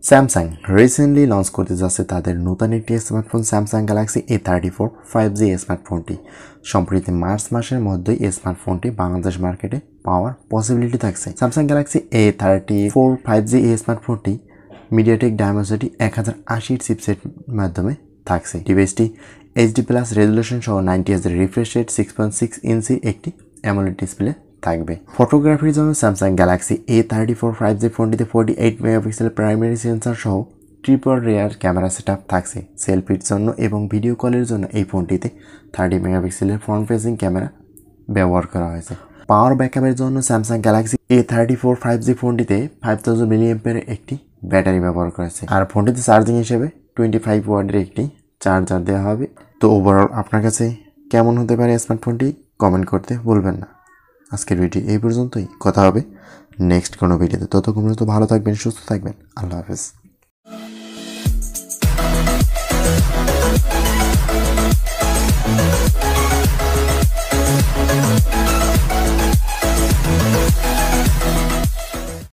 Samsung recently launch করতে যাচ্ছে তাদের নতুন একটি smartphone Samsung Galaxy A34 5G স্মার্টফোনটি। সম্প্রতি মার্চ মাসের মধ্যেই এই স্মার্টফোনটি বাংলাদেশ মার্কেটে পাওয়ার পসিবিলিটি থাকছে। স্যামসাং গ্যালাক্সি A34 5G স্মার্টফোনটি মিডিয়াটেক ডায়মেনসিটি 1080 চিপসেট মাধ্যমে থাকছে। ডিভাইসটি HD+ রেজলিউশন সহ 90Hz রিফ্রেশ রেট 6.6 ইঞ্চি একটি অ্যামোলেড ডিসপ্লে থাকবে। ফটোগ্রাফির জন্য স্যামসাং গ্যালাক্সি A34 5G ফোনটিতে 48 মেগাপিক্সেল প্রাইমারি সেন্সর সহ ট্রিপল রেয়ার ক্যামেরা সেটআপ থাকছে। সেলফির জন্য এবং ভিডিও কলের জন্য এই ফোনটিতে 30 মেগাপিক্সেলের ফ্রন্ট ফেসিং ক্যামেরা ব্যবহার করা হয়েছে। পাওয়ার ব্যাকআপের জন্য স্যামসাং গ্যালাক্সি A34 5G ফোনটিতে 5000 mAh একটি ব্যাটারি ব্যবহার করা হয়েছে। আর ফোনটিতে চার্জিং হিসেবে 25 ওয়াটের একটি চার্জার দেওয়া হবে। তো ওভারঅল আপনার কাছে কেমন হতে পারে স্মার্টফোনটি কমেন্ট করতে ভুলবেন না। আজকের ভিডিও এই পর্যন্তই, কথা হবে নেক্সট কোনো ভিডিওতে। ততক্ষণ পর্যন্ত ভালো থাকবেন, সুস্থ থাকবেন। আল্লাহ হাফেজ।